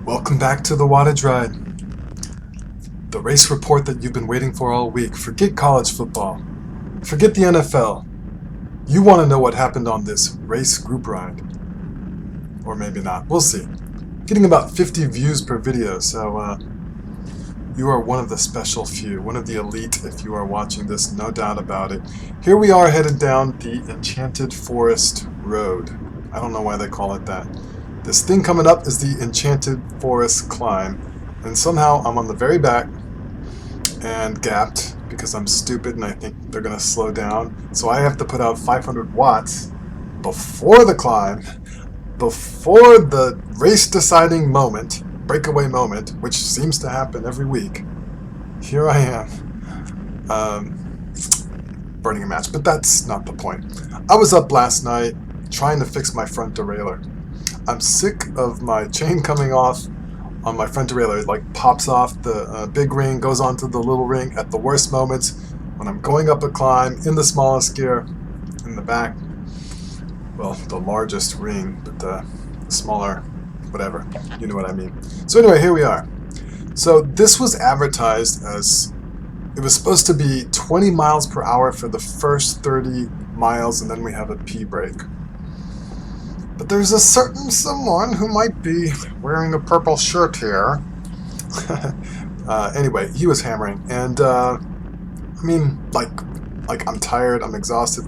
Welcome back to the Wattage Ride, the race report that you've been waiting for all week. Forget college football. Forget the NFL. You want to know what happened on this race group ride. Or maybe not. We'll see. Getting about 50 views per video, so you are one of the special few, one of the elite if you are watching this, no doubt about it. Here we are headed down the Enchanted Forest Road. I don't know why they call it that. This thing coming up is the Enchanted Forest Climb, and somehow I'm on the very back and gapped because I'm stupid and I think they're going to slow down. So I have to put out 500 watts before the climb, before the race-deciding moment, breakaway moment, which seems to happen every week. Here I am, burning a match, but that's not the point. I was up last night trying to fix my front derailleur. I'm sick of my chain coming off on my front derailleur. It like pops off the big ring, goes onto the little ring at the worst moments when I'm going up a climb in the smallest gear in the back. Well, the largest ring, but the smaller, whatever. You know what I mean. So anyway, here we are. So this was advertised as, it was supposed to be 20 miles per hour for the first 30 miles, and then we have a pee break. But there's a certain someone who might be wearing a purple shirt here. Anyway, he was hammering, and I mean, like I'm tired, I'm exhausted.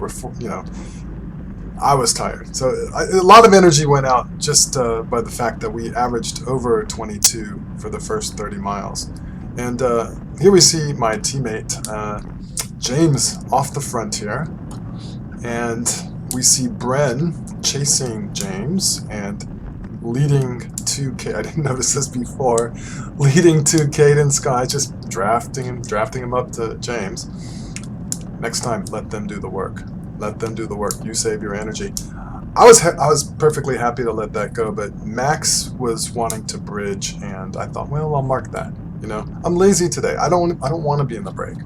I was tired, so a lot of energy went out just by the fact that we averaged over 22 for the first 30 miles. And here we see my teammate James off the front here, and we see Bren chasing James and leading to I didn't notice this before. Leading to Caden Sky, just drafting him up to James. Next time, let them do the work. Let them do the work. You save your energy. I was perfectly happy to let that go, but Max was wanting to bridge, and I thought, well, I'll mark that. You know, I'm lazy today. I don't want to be in the break.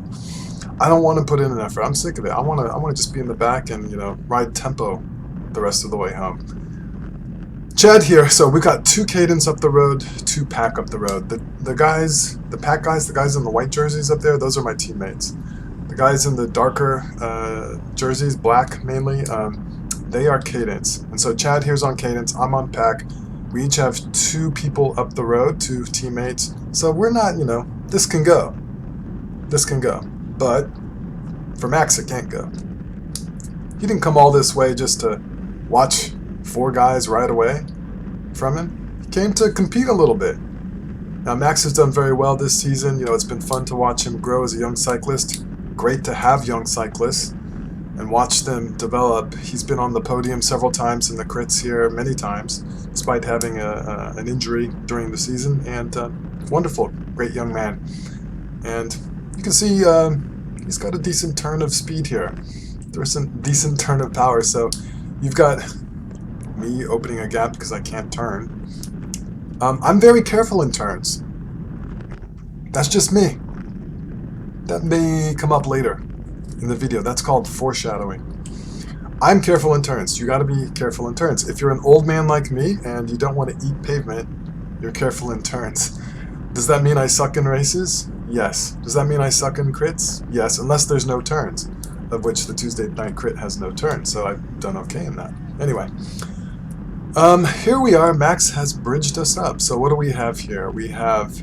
I don't want to put in an effort. I'm sick of it. I want to just be in the back and, you know, ride tempo the rest of the way home. Chad here. So we got 2 Cadence up the road, 2 Pack up the road. The Pack guys, the guys in the white jerseys up there, those are my teammates. The guys in the darker jerseys, black mainly, they are Cadence. And so Chad here's on Cadence, I'm on Pack. We each have 2 people up the road, 2 teammates. So we're not, you know, this can go. This can go. But for Max, it can't go. He didn't come all this way just to watch 4 guys ride away from him. He came to compete a little bit. Now, Max has done very well this season. You know, it's been fun to watch him grow as a young cyclist. Great to have young cyclists and watch them develop. He's been on the podium several times in the crits here, many times, despite having an injury during the season. And wonderful, great young man. And you can see he's got a decent turn of speed here. There's a decent turn of power. So you've got me opening a gap because I can't turn. I'm very careful in turns. That's just me. That may come up later in the video. That's called foreshadowing. I'm careful in turns. You got to be careful in turns. If you're an old man like me and you don't want to eat pavement, you're careful in turns. Does that mean I suck in races? Yes. Does that mean I suck in crits? Yes, unless there's no turns, of which the Tuesday night crit has no turns, so I've done okay in that. Anyway, here we are. Max has bridged us up. So what do we have here? We have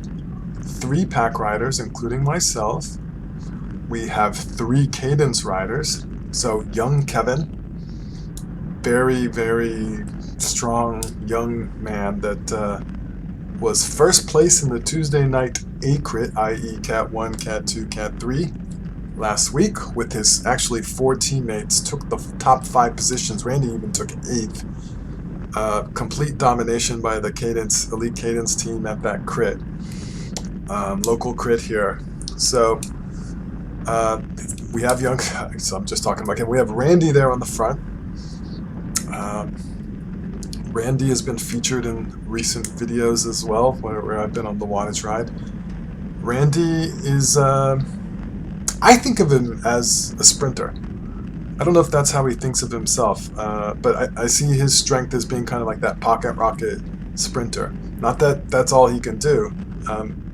3 Pack riders, including myself. We have 3 Cadence riders. So young Kevin, very, very strong young man that was first place in the Tuesday night A-Crit, i.e. Cat 1, Cat 2, Cat 3, last week with his actually 4 teammates, took the top 5 positions. Randy even took 8th. Complete domination by the Cadence, Elite Cadence team at that crit. Local crit here. So we have young, so I'm just talking about him. We have Randy there on the front. Randy has been featured in recent videos as well, where I've been on the Wattage Ride. Randy is, I think of him as a sprinter. I don't know if that's how he thinks of himself, but I see his strength as being kind of like that pocket rocket sprinter. Not that that's all he can do.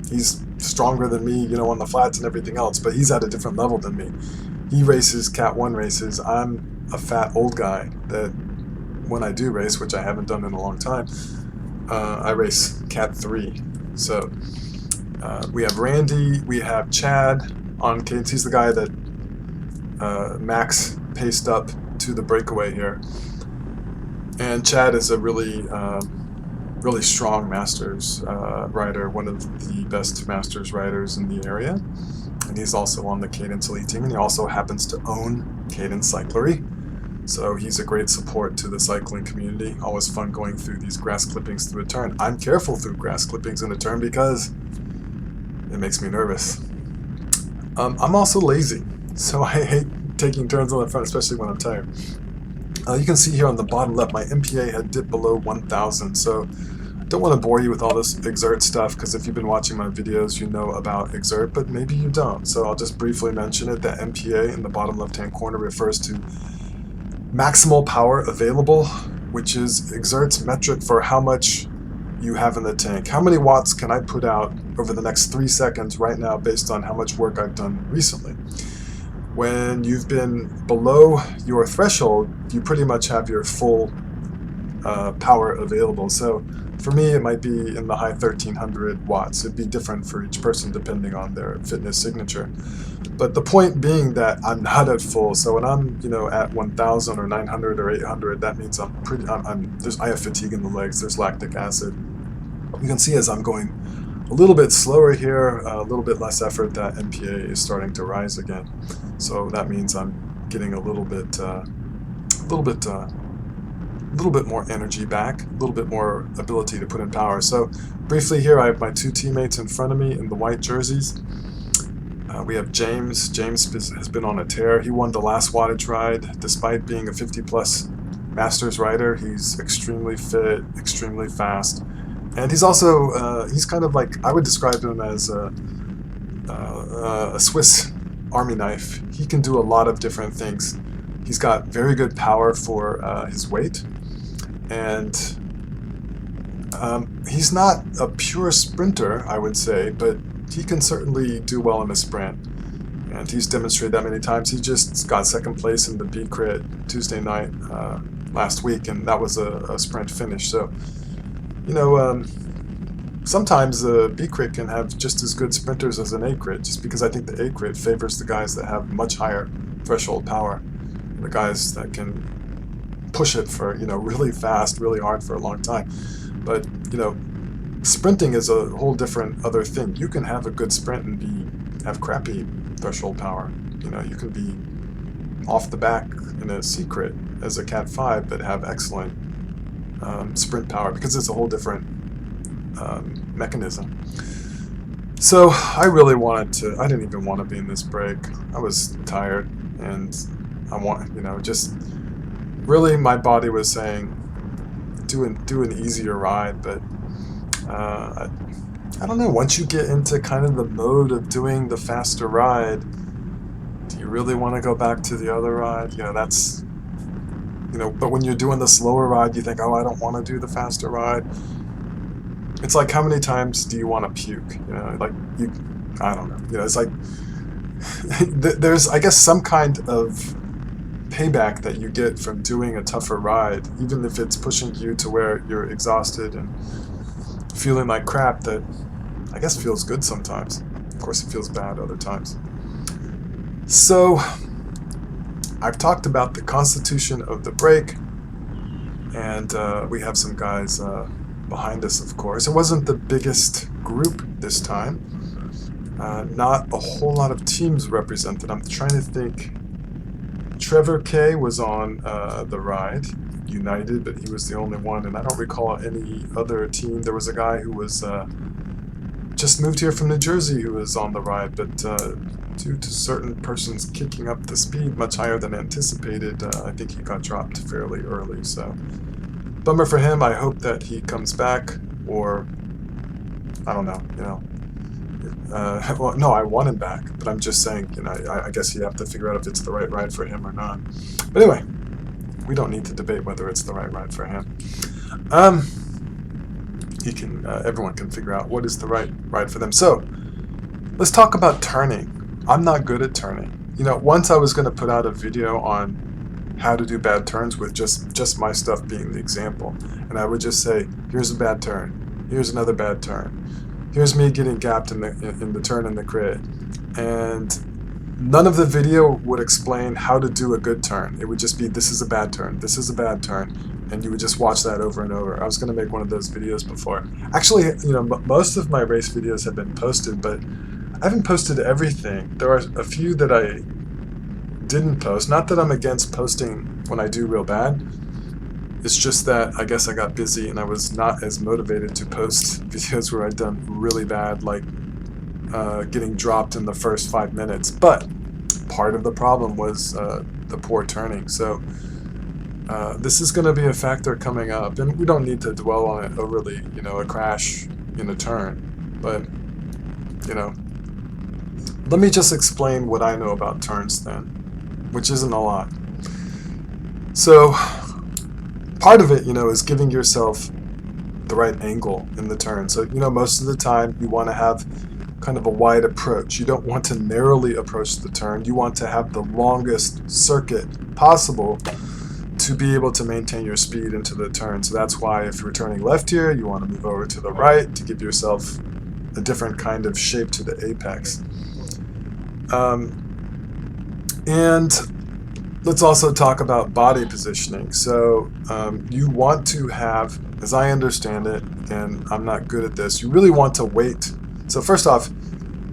He's stronger than me, you know, on the flats and everything else, but he's at a different level than me. He races Cat 1 races. I'm a fat old guy that when I do race, which I haven't done in a long time, I race Cat 3. So we have Randy, we have Chad on cadence. He's the guy that Max paced up to the breakaway here. And Chad is a really strong Masters rider, one of the best Masters riders in the area. And he's also on the Cadence Elite team, and he also happens to own Cadence Cyclery. So he's a great support to the cycling community. Always fun going through these grass clippings through a turn. I'm careful through grass clippings in a turn because it makes me nervous. I'm also lazy, so I hate taking turns on the front, especially when I'm tired. You can see here on the bottom left, my MPA had dipped below 1,000, so I don't want to bore you with all this Exert stuff, because if you've been watching my videos, you know about Exert, but maybe you don't. So I'll just briefly mention it. That MPA in the bottom left-hand corner refers to maximal power available, which is Exert's metric for how much you have in the tank. How many watts can I put out over the next 3 seconds right now based on how much work I've done recently? When you've been below your threshold, you pretty much have your full power available. So for me, it might be in the high 1,300 watts. It'd be different for each person depending on their fitness signature. But the point being that I'm not at full. So when I'm, you know, at 1,000 or 900 or 800, that means I have fatigue in the legs. There's lactic acid. You can see as I'm going a little bit slower here, a little bit less effort, that MPA is starting to rise again. So that means I'm getting a little bit more energy back, a little bit more ability to put in power. So briefly here, I have my two teammates in front of me in the white jerseys. We have James. James has been on a tear. He won the last Wattage Ride. Despite being a 50-plus Masters rider, he's extremely fit, extremely fast. And he's also, he's kind of like, I would describe him as a Swiss Army knife. He can do a lot of different things. He's got very good power for his weight. And he's not a pure sprinter, I would say, but he can certainly do well in a sprint. And he's demonstrated that many times. He just got second place in the B-Crit Tuesday night last week, and that was a sprint finish. So, you know, sometimes the B-Crit can have just as good sprinters as an A-Crit, just because I think the A-Crit favors the guys that have much higher threshold power, the guys that can push it for, you know, really fast, really hard for a long time. But, you know, sprinting is a whole different other thing. You can have a good sprint and have crappy threshold power. You know, you can be off the back in a C-Crit as a Cat 5, but have excellent sprint power, because it's a whole different mechanism. So I really wanted to, I didn't even want to be in this break. I was tired, and I want, you know, just really my body was saying do an easier ride, but I don't know, once you get into kind of the mode of doing the faster ride, do you really want to go back to the other ride? You know, that's, you know, but when you're doing the slower ride, you think, oh, I don't want to do the faster ride. It's like, how many times do you want to puke? You know, like, I don't know. You know, it's like, there's, I guess, some kind of payback that you get from doing a tougher ride, even if it's pushing you to where you're exhausted and feeling like crap, that I guess feels good sometimes. Of course, it feels bad other times. So, I've talked about the constitution of the break, and we have some guys behind us, of course. It wasn't the biggest group this time. Not a whole lot of teams represented. I'm trying to think. Trevor K was on the ride, United, but he was the only one, and I don't recall any other team. There was a guy who was just moved here from New Jersey who was on the ride, but due to certain persons kicking up the speed much higher than anticipated, I think he got dropped fairly early. So, bummer for him. I hope that he comes back, or I don't know, you know. Well, no, I want him back, but I'm just saying, you know, I guess you have to figure out if it's the right ride for him or not. But anyway, we don't need to debate whether it's the right ride for him. everyone can figure out what is the right ride for them. So let's talk about turning. I'm not good at turning. You know, once I was going to put out a video on how to do bad turns with just my stuff being the example, and I would just say, here's a bad turn, here's another bad turn, here's me getting gapped in the turn in the crit, and none of the video would explain how to do a good turn. It would just be, this is a bad turn, this is a bad turn, and you would just watch that over and over. I was going to make one of those videos before. Actually, you know, most of my race videos have been posted, but I haven't posted everything. There are a few that I didn't post. Not that I'm against posting when I do real bad. It's just that I guess I got busy and I was not as motivated to post videos where I'd done really bad, like getting dropped in the first 5 minutes. But part of the problem was the poor turning. So this is going to be a factor coming up, and we don't need to dwell on it overly. You know, a crash in a turn, but you know. Let me just explain what I know about turns then, which isn't a lot. So, part of it, you know, is giving yourself the right angle in the turn. So, you know, most of the time you want to have kind of a wide approach. You don't want to narrowly approach the turn. You want to have the longest circuit possible to be able to maintain your speed into the turn. So that's why if you're turning left here, you want to move over to the right to give yourself a different kind of shape to the apex. And let's also talk about body positioning. So you want to have, as I understand it, and I'm not good at this, you really want to weight. So first off,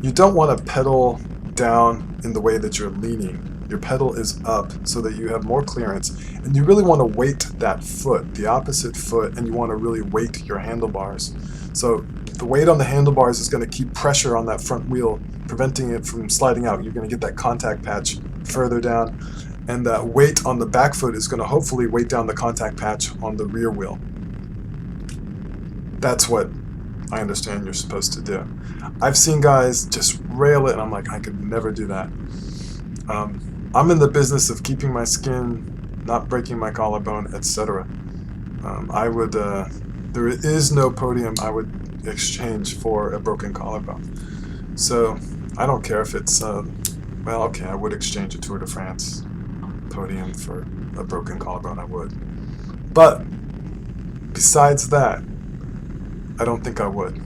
you don't want to pedal down in the way that you're leaning. Your pedal is up so that you have more clearance, and you really want to weight that foot, the opposite foot, and you want to really weight your handlebars. So the weight on the handlebars is going to keep pressure on that front wheel, preventing it from sliding out. You're going to get that contact patch further down, and that weight on the back foot is going to hopefully weight down the contact patch on the rear wheel. That's what I understand you're supposed to do. I've seen guys just rail it, and I'm like, I could never do that. I'm in the business of keeping my skin, not breaking my collarbone, etc. There is no podium I would exchange for a broken collarbone. So I don't care if it's, well, okay, I would exchange a Tour de France podium for a broken collarbone, I would. But besides that, I don't think I would.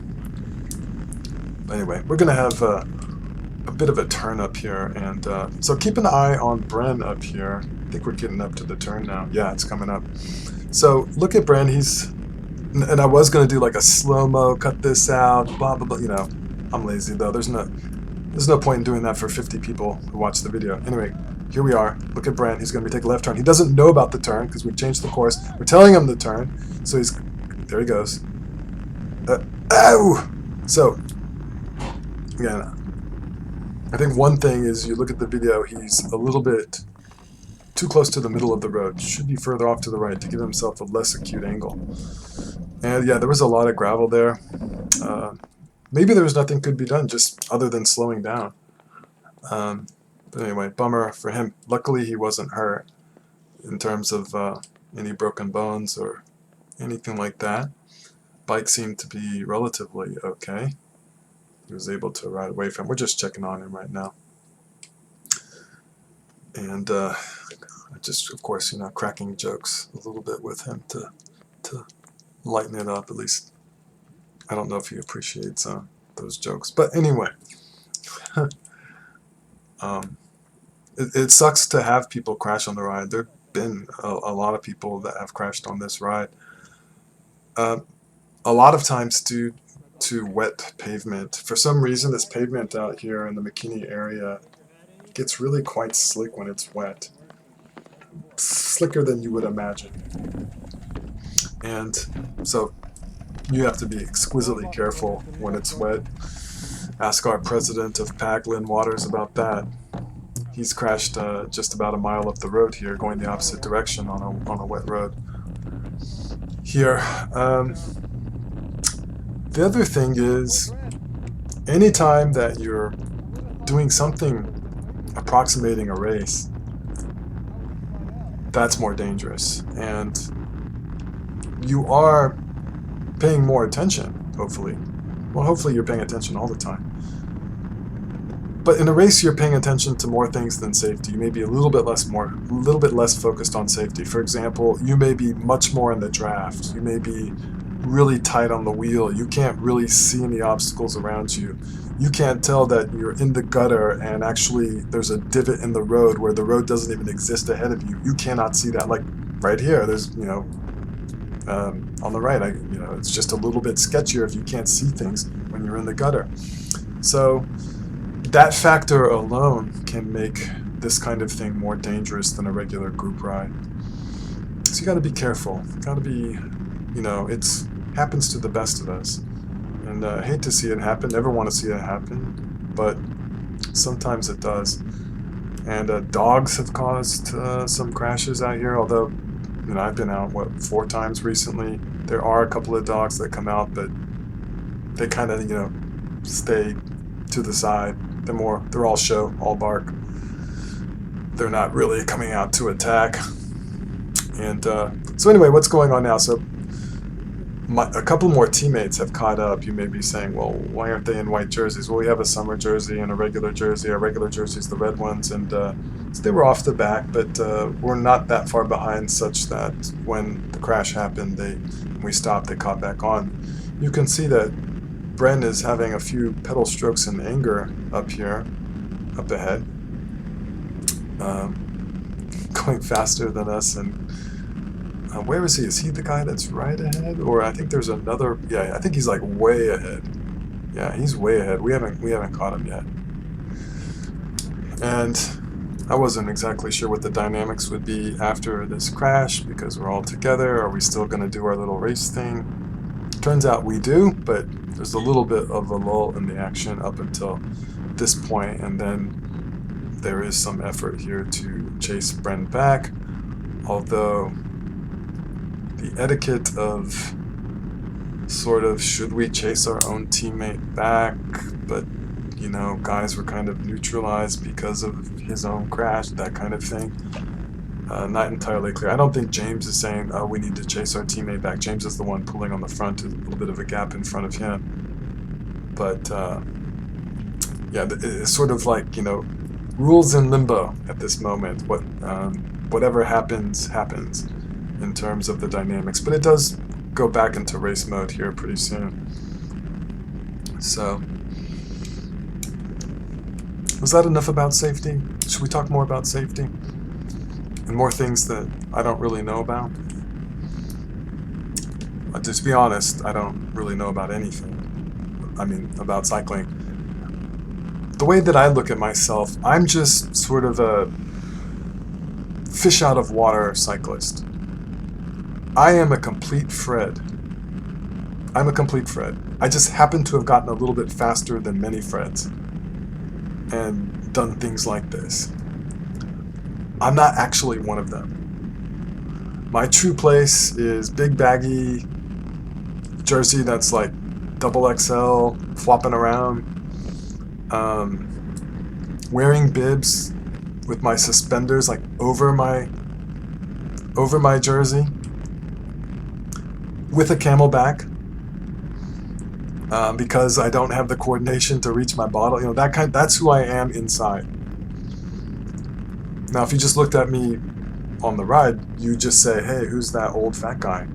Anyway, we're going to have a bit of a turn up here, and so keep an eye on Bren up here. I think we're getting up to the turn now. Yeah, it's coming up. So look at Bren. And I was going to do like a slow-mo, cut this out, blah, blah, blah. You know, I'm lazy, though. There's no point in doing that for 50 people who watch the video. Anyway, here we are. Look at Brent. He's going to be taking a left turn. He doesn't know about the turn because we've changed the course. We're telling him the turn. So there he goes. Ow! So, again, I think one thing is you look at the video, he's a little bit too close to the middle of the road. Should be further off to the right to give himself a less acute angle. And yeah, there was a lot of gravel there. Maybe there was nothing could be done just other than slowing down. But anyway, bummer for him. Luckily he wasn't hurt in terms of any broken bones or anything like that. Bike seemed to be relatively okay. He was able to ride away from him. We're just checking on him right now. And just, of course, you know, cracking jokes a little bit with him to lighten it up, at least. I don't know if he appreciates those jokes. But anyway, it sucks to have people crash on the ride. There have been a lot of people that have crashed on this ride. A lot of times due to wet pavement. For some reason, this pavement out here in the McKinney area gets really quite slick when it's wet. Slicker than you would imagine. And so you have to be exquisitely careful when it's wet. Ask our president of PAC, Lynn Waters, about that. He's crashed just about a mile up the road here, going the opposite direction on a wet road. Here, the other thing is, anytime that you're doing something approximating a race, that's more dangerous. And you are paying more attention, hopefully. Well, hopefully you're paying attention all the time. But in a race, you're paying attention to more things than safety. You may be a little bit less focused on safety. For example, you may be much more in the draft. You may be really tight on the wheel. You can't really see any obstacles around you. You can't tell that you're in the gutter and actually there's a divot in the road where the road doesn't even exist ahead of you. You cannot see that. Like right here, there's, on the right, it's just a little bit sketchier if you can't see things when you're in the gutter. So that factor alone can make this kind of thing more dangerous than a regular group ride. So you got to be careful. Got to be, it happens to the best of us. And I hate to see it happen, never want to see it happen, but sometimes it does. And dogs have caused some crashes out here, although, I've been out, 4 times recently. There are a couple of dogs that come out, but they kind of, stay to the side. They're all show, all bark. They're not really coming out to attack. And so anyway, what's going on now? So a couple more teammates have caught up. You may be saying, well, why aren't they in white jerseys? Well, we have a summer jersey and a regular jersey. Our regular jersey is the red ones, and so they were off the back, but we're not that far behind such that when the crash happened, we stopped, they caught back on. You can see that Bren is having a few pedal strokes in anger up here, up ahead, going faster than us. And where is he? Is he the guy that's right ahead? Or I think there's another. Yeah, I think he's like way ahead. Yeah, he's way ahead. We haven't caught him yet. And I wasn't exactly sure what the dynamics would be after this crash because we're all together. Are we still going to do our little race thing? Turns out we do, but there's a little bit of a lull in the action up until this point, and then there is some effort here to chase Bren back, although the etiquette of sort of should we chase our own teammate back, but guys were kind of neutralized because of his own crash, that kind of thing. Not entirely clear. I don't think James is saying, oh, we need to chase our teammate back. James is the one pulling on the front, a little bit of a gap in front of him. But, yeah, it's sort of like, rules in limbo at this moment. Whatever happens, happens in terms of the dynamics. But it does go back into race mode here pretty soon. So, was that enough about safety? Should we talk more about safety? And more things that I don't really know about? To be honest, I don't really know about anything. About cycling. The way that I look at myself, I'm just sort of a fish out of water cyclist. I am a complete Fred. I'm a complete Fred. I just happen to have gotten a little bit faster than many Freds and done things like this. I'm not actually one of them. My true place is big baggy jersey that's like XXL, flopping around, wearing bibs with my suspenders like over my jersey, with a camelback, because I don't have the coordination to reach my bottle. That's who I am inside. Now, if you just looked at me on the ride, you just say, hey, who's that old fat guy?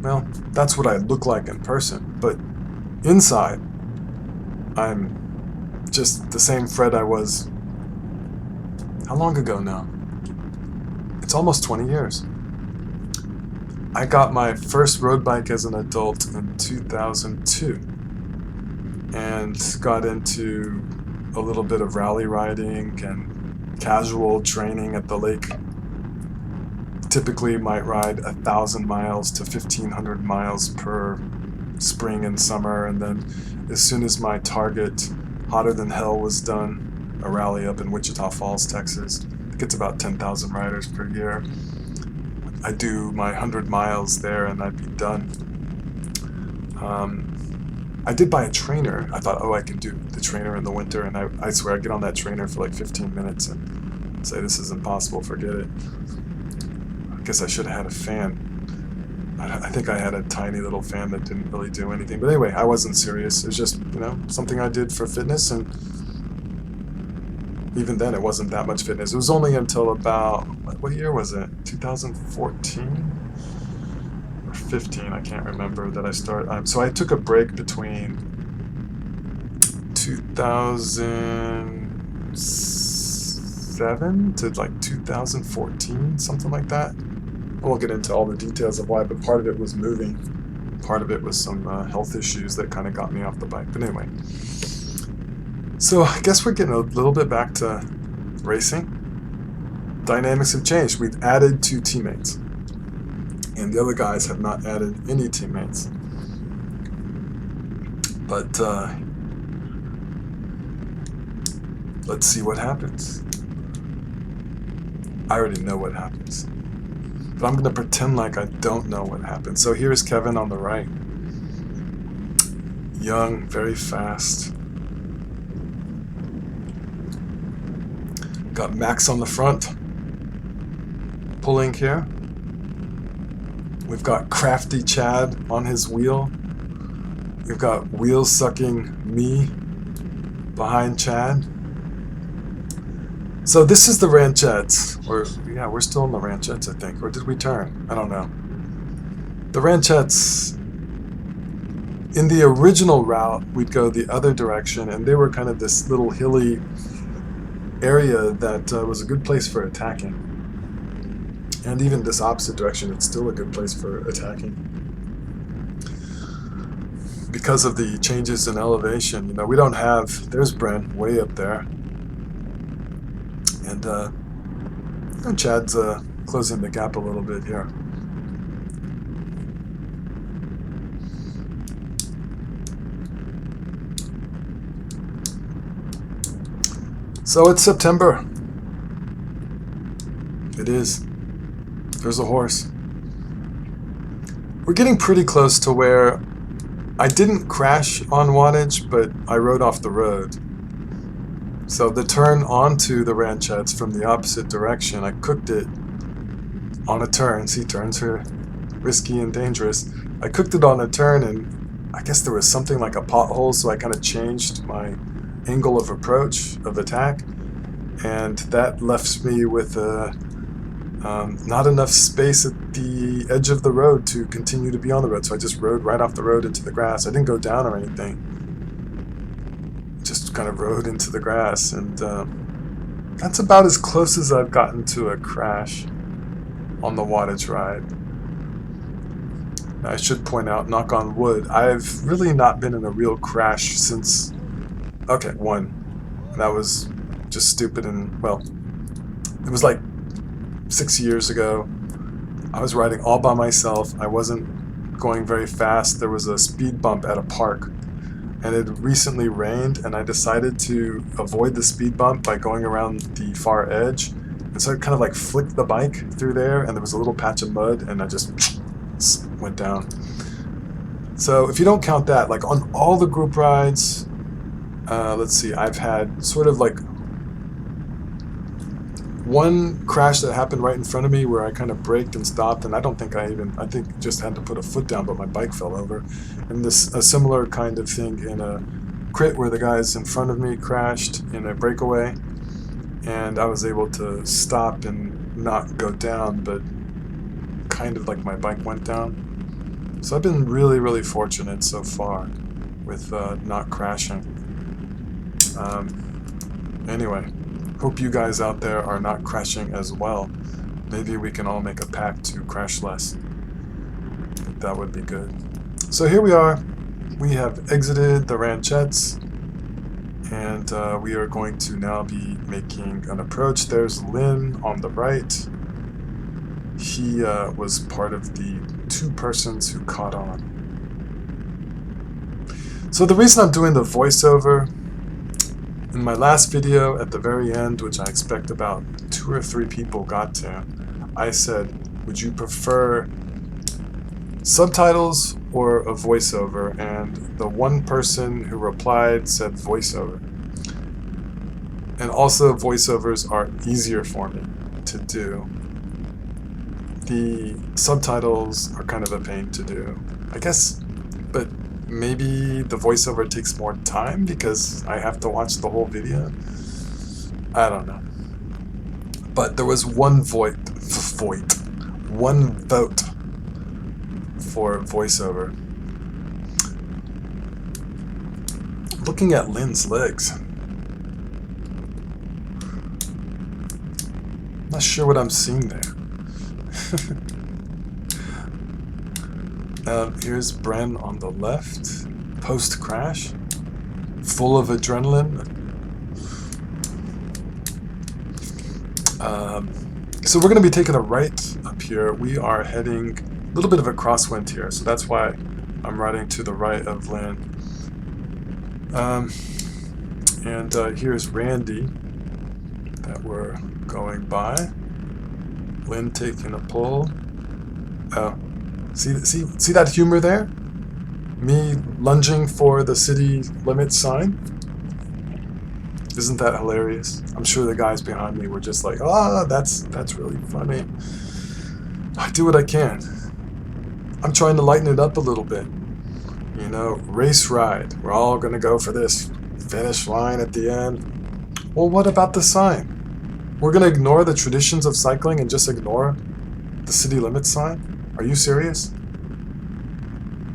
Well, that's what I look like in person. But inside, I'm just the same Fred I was. How long ago now? It's almost 20 years. I got my first road bike as an adult in 2002 and got into a little bit of rally riding and casual training at the lake. Typically might ride 1,000 miles to 1,500 miles per spring and summer, and then as soon as my target, Hotter Than Hell, was done, a rally up in Wichita Falls, Texas, it gets about 10,000 riders per year. I'd do my 100 miles there and I'd be done. I did buy a trainer. I thought, I can do the trainer in the winter, and I swear I get on that trainer for like 15 minutes and say, this is impossible, forget it. I guess I should have had a fan. I think I had a tiny little fan that didn't really do anything. But anyway, I wasn't serious. It was just, you know, something I did for fitness, and even then it wasn't that much fitness. It was only until about, what year was it? 2014 or 15, I can't remember, that I started. So I took a break between 2007 to like 2014, something like that. I won't get into all the details of why, but part of it was moving. Part of it was some health issues that kind of got me off the bike. But anyway, so I guess we're getting a little bit back to racing. Dynamics have changed. We've added 2 teammates, and the other guys have not added any teammates. But let's see what happens. I already know what happens, but I'm going to pretend like I don't know what happens. So here's Kevin on the right. Young, very fast. Got Max on the front, pulling here. We've got crafty Chad on his wheel. We've got wheel sucking me behind Chad. So this is the ranchettes. Yeah, we're still in the ranchettes, I think. Or did we turn? I don't know. The ranchettes, in the original route, we'd go the other direction, and they were kind of this little hilly area that was a good place for attacking. And even this opposite direction, it's still a good place for attacking. Because of the changes in elevation, you know, we don't have, there's Brent way up there. And Chad's closing the gap a little bit here. So it's September. It is. There's a horse. We're getting pretty close to where I didn't crash on wattage, but I rode off the road. So the turn onto the ranchettes from the opposite direction, I cooked it on a turn. See, turns are risky and dangerous. I cooked it on a turn, and I guess there was something like a pothole, so I kind of changed my angle of approach, of attack, and that left me with not enough space at the edge of the road to continue to be on the road. So I just rode right off the road into the grass. I didn't go down or anything. Just kind of rode into the grass, and that's about as close as I've gotten to a crash on the Wattage Ride. I should point out, knock on wood, I've really not been in a real crash since, okay, one. That was just stupid, and, well, it was like 6 years ago. I was riding all by myself. I wasn't going very fast. There was a speed bump at a park, and it had recently rained, and I decided to avoid the speed bump by going around the far edge. And so I kind of like flicked the bike through there, and there was a little patch of mud, and I just went down. So if you don't count that, like on all the group rides, let's see, I've had sort of like one crash that happened right in front of me where I kind of braked and stopped, and I think just had to put a foot down, but my bike fell over. And a similar kind of thing in a crit where the guys in front of me crashed in a breakaway, and I was able to stop and not go down, but kind of like my bike went down. So I've been really, really fortunate so far with not crashing. Anyway, hope you guys out there are not crashing as well. Maybe we can all make a pact to crash less. That would be good. So here we are. We have exited the ranchettes, and we are going to now be making an approach. There's Lynn on the right. He was part of the 2 persons who caught on. So the reason I'm doing the voiceover, in my last video at the very end, which I expect about 2 or 3 people got to, I said, would you prefer subtitles or a voiceover? And the one person who replied said voiceover. And also voiceovers are easier for me to do. the subtitles are kind of a pain to do, I guess, but maybe the voiceover takes more time because I have to watch the whole video. I don't know. But there was one vote for voiceover. Looking at Lynn's legs. Not sure what I'm seeing there. Here's Bren on the left, post-crash, full of adrenaline. So we're going to be taking a right up here. We are heading a little bit of a crosswind here, so that's why I'm riding to the right of Lynn. Here's Randy that we're going by. Lynn taking a pull. Oh, see that humor there? Me lunging for the city limit sign. Isn't that hilarious? I'm sure the guys behind me were just like, "Ah, that's really funny." I do what I can. I'm trying to lighten it up a little bit. You know, race ride. We're all gonna go for this finish line at the end. Well, what about the sign? We're gonna ignore the traditions of cycling and just ignore the city limit sign? Are you serious?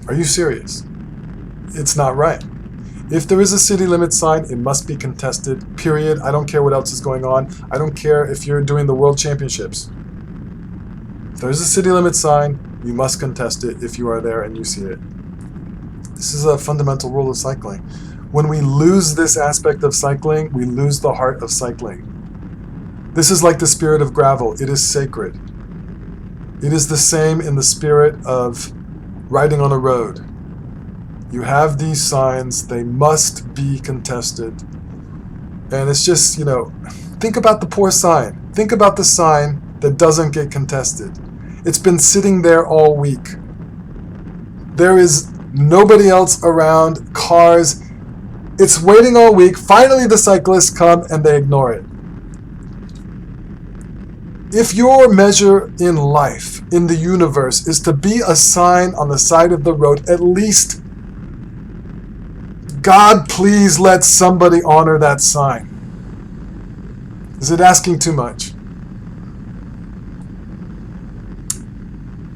Are you serious? It's not right. If there is a city limit sign, it must be contested, period. I don't care what else is going on. I don't care if you're doing the World Championships. If there's a city limit sign, you must contest it if you are there and you see it. This is a fundamental rule of cycling. When we lose this aspect of cycling, we lose the heart of cycling. This is like the spirit of gravel. It is sacred. It is the same in the spirit of riding on a road. You have these signs, they must be contested. And it's just, you know, think about the poor sign. Think about the sign that doesn't get contested. It's been sitting there all week. There is nobody else around, cars. It's waiting all week. Finally the cyclists come and they ignore it. If your measure in life, in the universe, is to be a sign on the side of the road, at least, God, please let somebody honor that sign. Is it asking too much?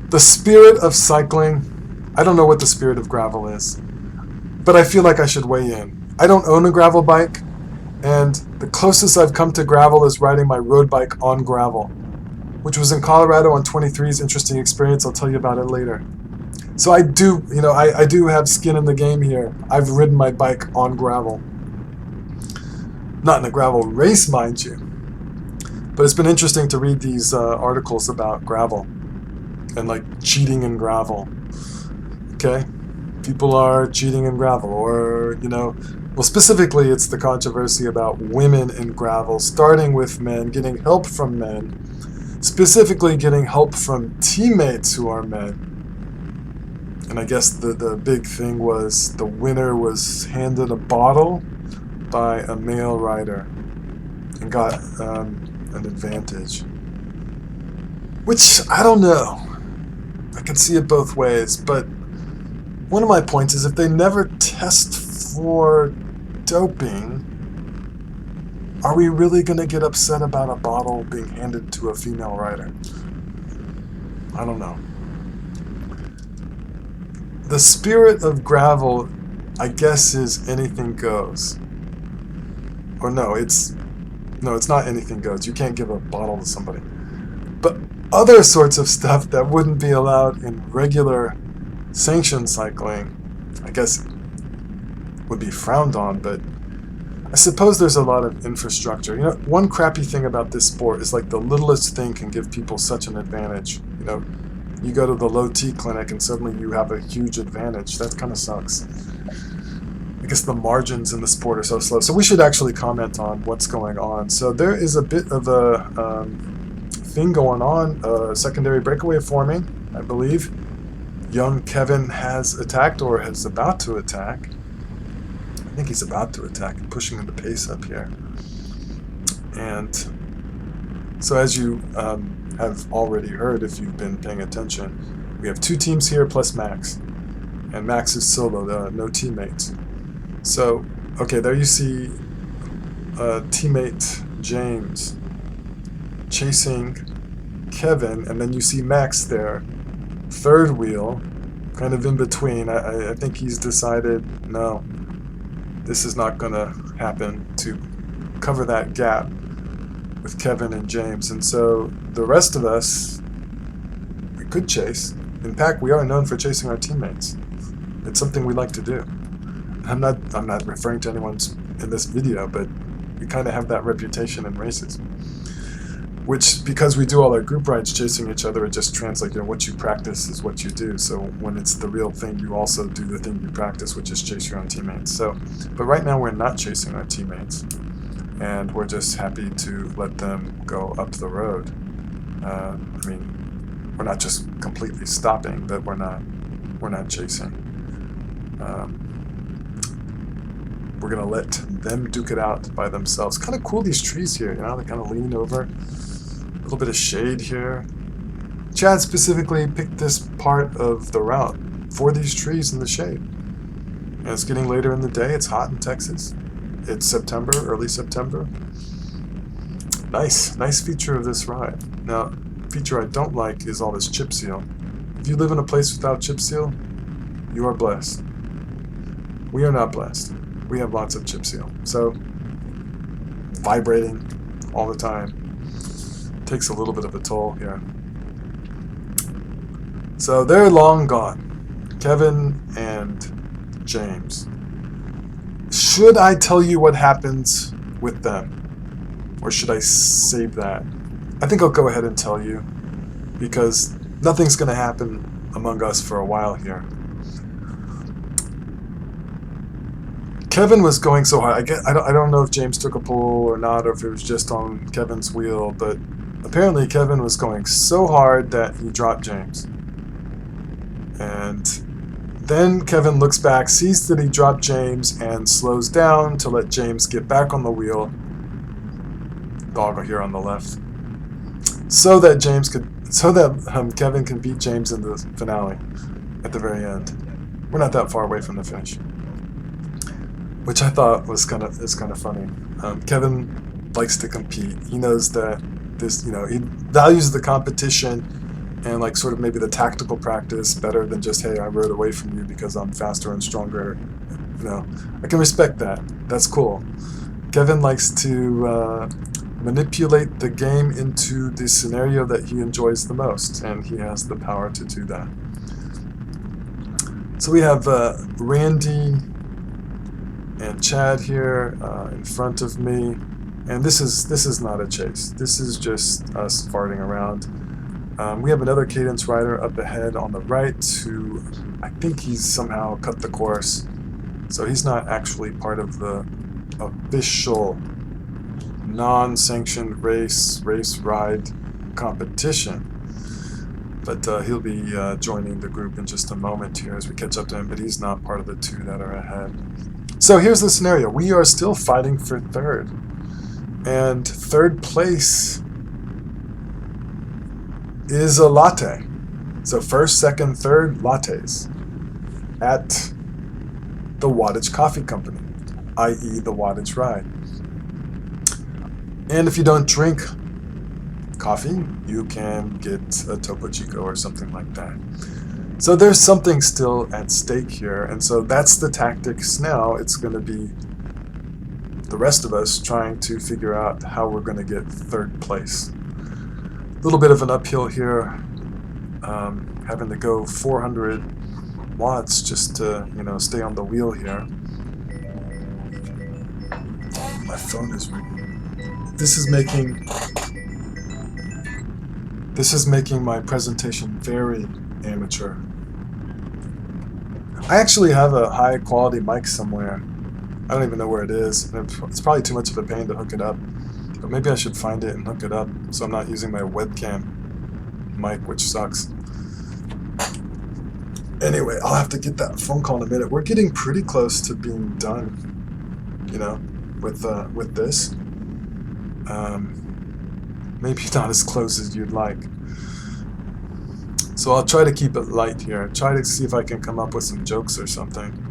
The spirit of cycling, I don't know what the spirit of gravel is, but I feel like I should weigh in. I don't own a gravel bike, and the closest I've come to gravel is riding my road bike on gravel, which was in Colorado on 23's. Interesting experience. I'll tell you about it later. So I do, you know, I do have skin in the game here. I've ridden my bike on gravel. Not in a gravel race, mind you. But it's been interesting to read these articles about gravel and like cheating in gravel. Okay? People are cheating in gravel, or, you know, well, specifically it's the controversy about women in gravel, starting with men, getting help from men, specifically getting help from teammates who are men. And I guess the big thing was the winner was handed a bottle by a male rider and got an advantage. Which, I don't know. I can see it both ways, but one of my points is if they never test for doping, are we really going to get upset about a bottle being handed to a female rider? I don't know. The spirit of gravel, I guess, is anything goes. Or no, it's not anything goes. You can't give a bottle to somebody. But other sorts of stuff that wouldn't be allowed in regular sanctioned cycling, I guess, would be frowned on, but I suppose there's a lot of infrastructure. You know, one crappy thing about this sport is like the littlest thing can give people such an advantage. You know, you go to the low T clinic and suddenly you have a huge advantage. That kind of sucks. I guess the margins in the sport are so slow. So we should actually comment on what's going on. So there is a bit of a thing going on, a secondary breakaway forming, I believe. Young Kevin has attacked, or is about to attack. I think he's about to attack, pushing the pace up here. And So as you have already heard, if you've been paying attention, we have 2 teams here plus Max. And Max is solo, no teammates. So, okay, there you see teammate James chasing Kevin, and then you see Max there, third wheel, kind of in between. I think he's decided, no, this is not going to happen, to cover that gap with Kevin and James. And so the rest of us, we could chase. In fact, we are known for chasing our teammates. It's something we like to do. I'm not referring to anyone in this video, but we kind of have that reputation in races. Which, because we do all our group rides chasing each other, it just translates, what you practice is what you do. So when it's the real thing, you also do the thing you practice, which is chase your own teammates. So, but right now we're not chasing our teammates, and we're just happy to let them go up the road. I mean, we're not just completely stopping, but we're not chasing. We're gonna let them duke it out by themselves. Kind of cool, these trees here, they kind of lean over. A little bit of shade here. Chad specifically picked this part of the route for these trees in the shade. And it's getting later in the day. It's hot in Texas. It's September, early September. Nice feature of this ride. Now, feature I don't like is all this chip seal. If you live in a place without chip seal, you are blessed. We are not blessed. We have lots of chip seal. So, vibrating all the time takes a little bit of a toll here. So they're long gone, Kevin and James. Should I tell you what happens with them, or should I save that? I think I'll go ahead and tell you, because nothing's going to happen among us for a while here. Kevin was going so hard. I don't know if James took a pull or not, or if it was just on Kevin's wheel, but apparently Kevin was going so hard that he dropped James. And then Kevin looks back, sees that he dropped James, and slows down to let James get back on the wheel. Dog here on the left. So that Kevin can beat James in the finale at the very end. We're not that far away from the finish, which I thought is kind of funny. Kevin likes to compete. He knows that he values the competition and sort of maybe the tactical practice better than just, hey, I rode away from you because I'm faster and stronger. I can respect that. That's cool. Kevin likes to manipulate the game into the scenario that he enjoys the most, and he has the power to do that. So we have Randy and Chad here in front of me, and this is not a chase. This is just us farting around. We have another Cadence rider up ahead on the right who I think he's somehow cut the course, so he's not actually part of the official non-sanctioned race ride competition. But he'll be joining the group in just a moment here as we catch up to him, but he's not part of the 2 that are ahead. So here's the scenario. We are still fighting for third. And third place is a latte. So first, second, third, lattes at the Wattage Coffee Company, i.e. the Wattage Ride. And if you don't drink coffee, you can get a Topo Chico or something like that. So there's something still at stake here, and so that's the tactics now. It's going to be the rest of us trying to figure out how we're going to get third place. A little bit of an uphill here, having to go 400 watts just to, stay on the wheel here. My phone is ringing. This is making my presentation very amateur. I actually have a high quality mic somewhere. I don't even know where it is. It's probably too much of a pain to hook it up. But maybe I should find it and hook it up so I'm not using my webcam mic, which sucks. Anyway, I'll have to get that phone call in a minute. We're getting pretty close to being done, with this. Maybe not as close as you'd like. So I'll try to keep it light here. Try to see if I can come up with some jokes or something.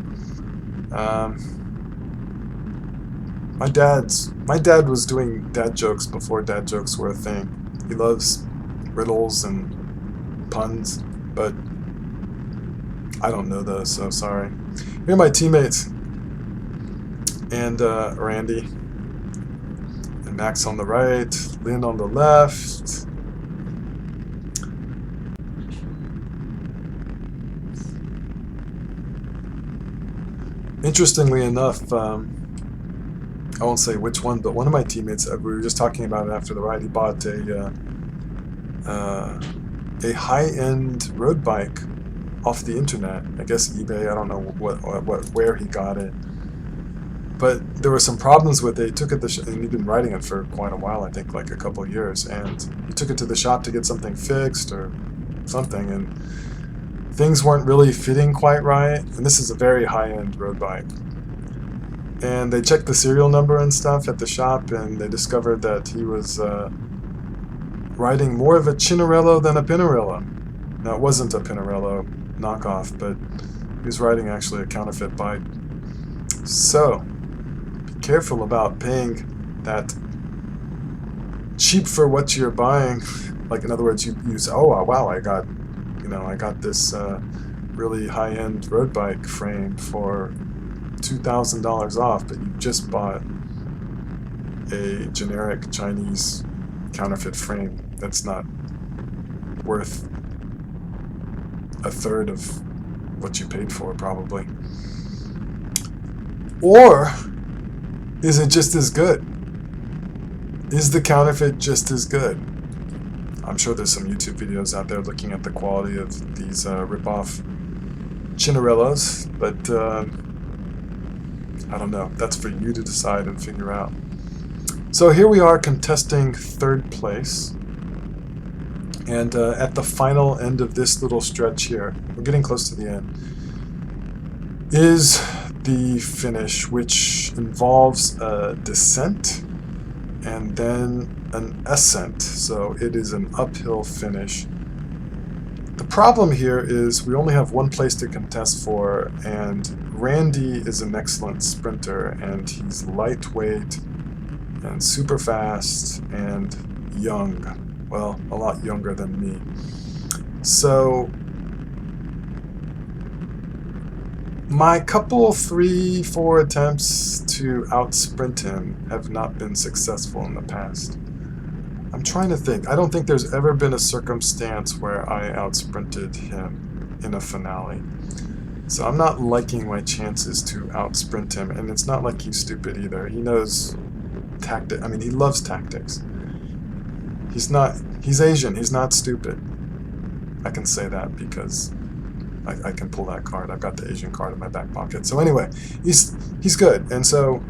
My dad was doing dad jokes before dad jokes were a thing. He loves riddles and puns, but I don't know those, so sorry. Here are my teammates. And Randy. And Max on the right. Lynn on the left. Interestingly enough, I won't say which one, but one of my teammates, we were just talking about it after the ride, he bought a high-end road bike off the internet. I guess eBay, I don't know where he got it. But there were some problems with it. He took it and he'd been riding it for quite a while, I think like a couple of years, and he took it to the shop to get something fixed or something, and things weren't really fitting quite right. And this is a very high-end road bike. And they checked the serial number and stuff at the shop, and they discovered that he was riding more of a Cinarello than a Pinarello. Now, it wasn't a Pinarello knockoff, but he was riding actually a counterfeit bike. So, be careful about paying that cheap for what you're buying. Like, in other words, you use, oh, wow, I got this really high-end road bike frame for $2,000 off, but you just bought a generic Chinese counterfeit frame that's not worth a third of what you paid for, probably. Or is it just as good? Is the counterfeit just as good? I'm sure there's some YouTube videos out there looking at the quality of these rip-off Cinarellos, but I don't know. That's for you to decide and figure out. So here we are contesting third place. And at the final end of this little stretch here, we're getting close to the end, is the finish, which involves a descent and then an ascent. So it is an uphill finish. The problem here is we only have one place to contest for, and Randy is an excellent sprinter, and he's lightweight and super fast and young. Well, a lot younger than me. So my couple 3-4 attempts to out-sprint him have not been successful in the past. I'm trying to think. I don't think there's ever been a circumstance where I out-sprinted him in a finale. So I'm not liking my chances to out-sprint him, and it's not like he's stupid either. He knows tactics. I mean, he loves tactics. He's Asian. He's not stupid. I can say that because I can pull that card. I've got the Asian card in my back pocket. So anyway, he's good. And so,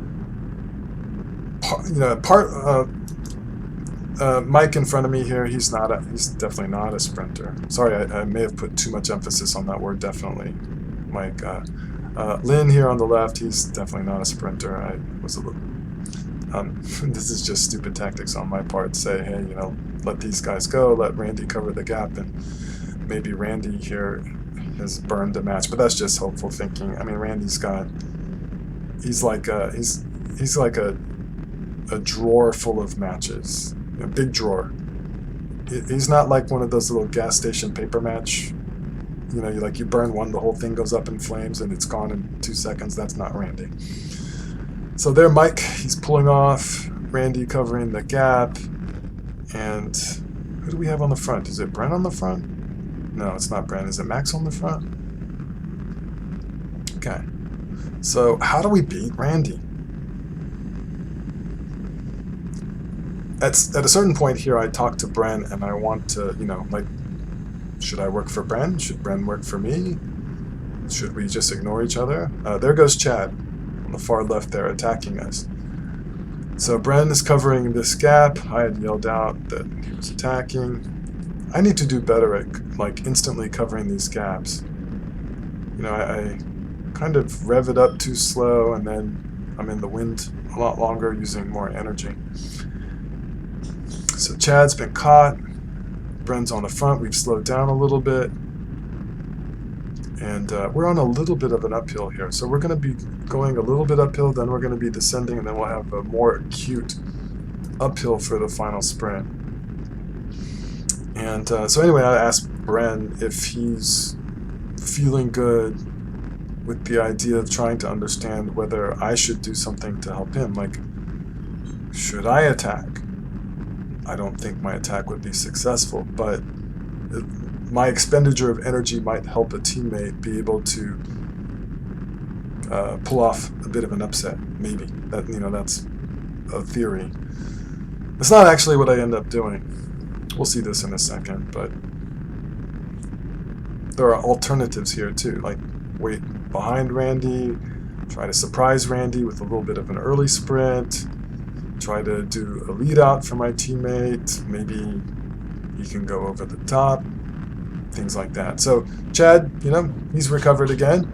Mike in front of me here, he's definitely not a sprinter. Sorry, I may have put too much emphasis on that word, definitely. Mike, Lynn here on the left, he's definitely not a sprinter. I was a little, this is just stupid tactics on my part. Say, hey, let these guys go, let Randy cover the gap, and maybe Randy here has burned a match, but that's just hopeful thinking. I mean, Randy's like a drawer full of matches, a big drawer. He's not like one of those little gas station paper match. You burn one, the whole thing goes up in flames and it's gone in 2 seconds. That's not Randy. So there, Mike, he's pulling off. Randy covering the gap. And who do we have on the front? Is it Brent on the front? No, it's not Brent. Is it Max on the front? Okay. So how do we beat Randy? At a certain point here, I talk to Bren and I want to, should I work for Bren? Should Bren work for me? Should we just ignore each other? There goes Chad on the far left there attacking us. So Bren is covering this gap. I had yelled out that he was attacking. I need to do better at instantly covering these gaps. I kind of rev it up too slow, and then I'm in the wind a lot longer using more energy. So Chad's been caught. Bren's on the front. We've slowed down a little bit. And we're on a little bit of an uphill here. So we're going to be going a little bit uphill, then we're going to be descending, and then we'll have a more acute uphill for the final sprint. And so anyway, I asked Bren if he's feeling good with the idea of trying to understand whether I should do something to help him. Like, should I attack? I don't think my attack would be successful, but my expenditure of energy might help a teammate be able to pull off a bit of an upset. Maybe that, you know, that's a theory. It's not actually what I end up doing. We'll see this in a second, but there are alternatives here too, like wait behind Randy, try to surprise Randy with a little bit of an early sprint, try to do a lead out for my teammate, maybe he can go over the top, things like that. So Chad, you know, he's recovered again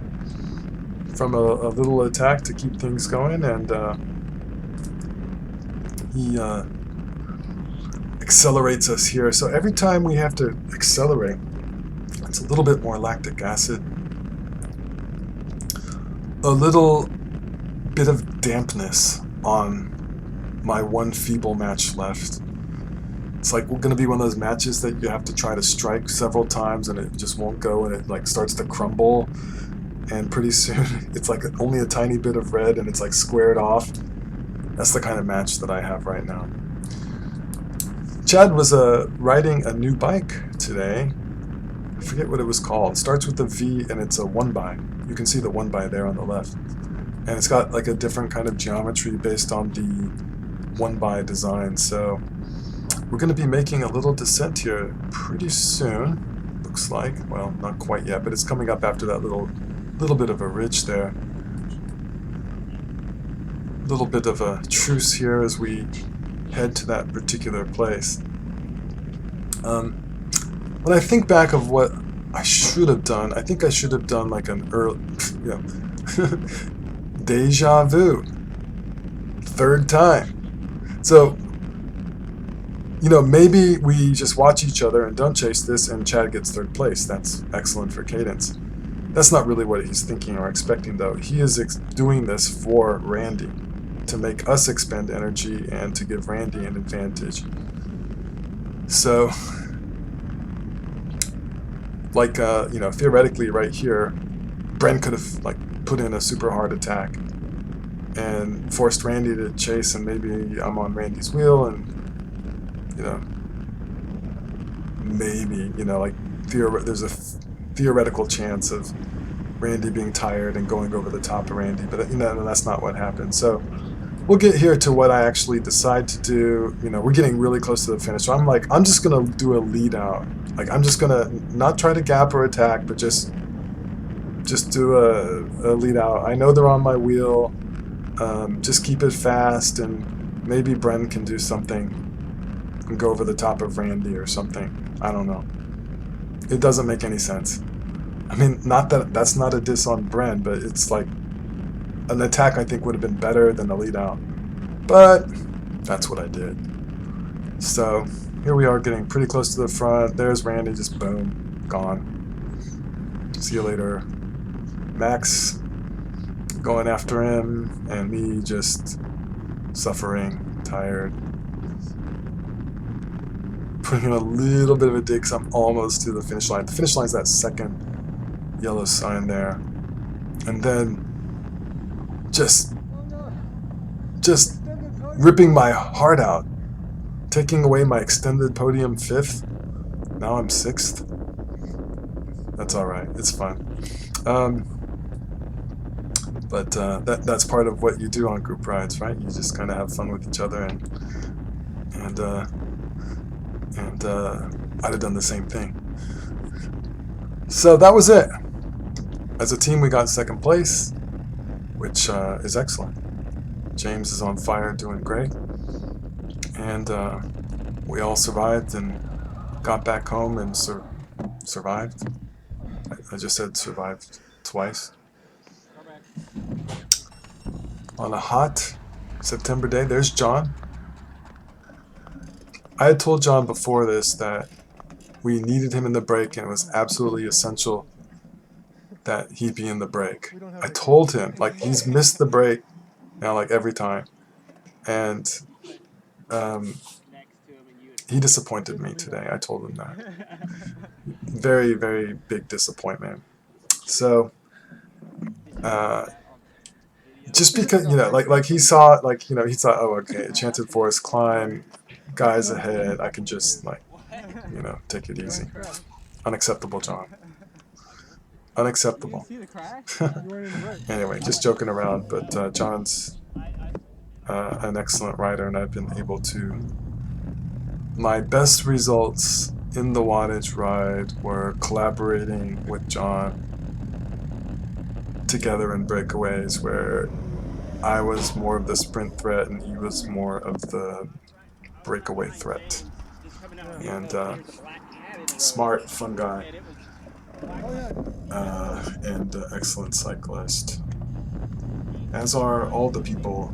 from a little attack to keep things going, and he accelerates us here. So every time we have to accelerate, it's a little bit more lactic acid, a little bit of dampness on my one feeble match left. It's like we're going to be one of those matches that you have to try to strike several times and it just won't go, and it like starts to crumble, and pretty soon it's like only a tiny bit of red and it's like squared off. That's the kind of match that I have right now. Chad was riding a new bike today. I forget what it was called. It starts with a V and it's a 1x. You can see the 1x there on the left. And it's got like a different kind of geometry based on the 1x design. So we're going to be making a little descent here pretty soon. Looks like. Well, not quite yet, but it's coming up after that little bit of a ridge there. A little bit of a truce here as we head to that particular place. When I think back of what I should have done, I think I should have done like an early, you know, deja vu. Third time. So, you know, maybe we just watch each other and don't chase this and Chad gets third place. That's excellent for Cadence. That's not really what he's thinking or expecting, though. He is doing this for Randy, to make us expend energy and to give Randy an advantage. So, like, you know, theoretically right here, Bren could have, like, put in a super hard attack and forced Randy to chase, and maybe I'm on Randy's wheel, and, you know, maybe, you know, like, there's a theoretical chance of Randy being tired and going over the top of Randy, but, you know, that's not what happened. So we'll get here to what I actually decide to do. You know, we're getting really close to the finish. So I'm like, I'm just going to do a lead out. Like, I'm just going to not try to gap or attack, but just do a lead out. I know they're on my wheel. Just keep it fast, and maybe Bren can do something and go over the top of Randy or something. I don't know. It doesn't make any sense. I mean, not that that's not a diss on Bren, but it's like an attack I think would have been better than a lead out. But that's what I did. So here we are getting pretty close to the front. There's Randy, just boom, gone. See you later. Max going after him, and me just suffering, tired. Putting in a little bit of a dig because I'm almost to the finish line. The finish line's that second yellow sign there. And then just ripping my heart out, taking away my extended podium 5th. Now I'm 6th. That's alright, it's fun. But that's part of what you do on group rides, right? You just kind of have fun with each other, and I'd have done the same thing. So that was it. As a team, we got second place, which is excellent. James is on fire, doing great. And we all survived and got back home and survived. I just said survived twice. On a hot September day, there's John. I had told John before this that we needed him in the break, and it was absolutely essential that he be in the break. I told him, like, he's missed the break now, like, every time, and um, he disappointed me today. I told him that. Very, very big disappointment. So, just because, like he saw, like, he thought, oh, okay, Enchanted Forest climb, guys ahead, I can just, like, take it easy. Unacceptable, John. Unacceptable. Anyway, just joking around, but John's an excellent rider, and I've been able to. My best results in the Wattage Ride were collaborating with John together in breakaways, where I was more of the sprint threat and he was more of the breakaway threat. And smart, fun guy, and excellent cyclist. As are all the people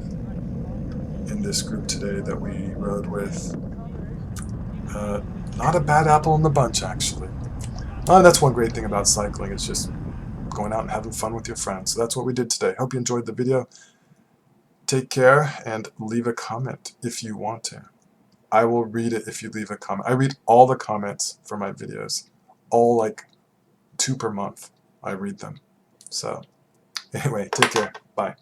in this group today that we rode with. Not a bad apple in the bunch, actually. Oh, that's one great thing about cycling. It's just going out and having fun with your friends. So that's what we did today. Hope you enjoyed the video. Take care and leave a comment if you want to. I will read it if you leave a comment. I read all the comments for my videos. All like 2 per month. I read them. So anyway, take care. Bye.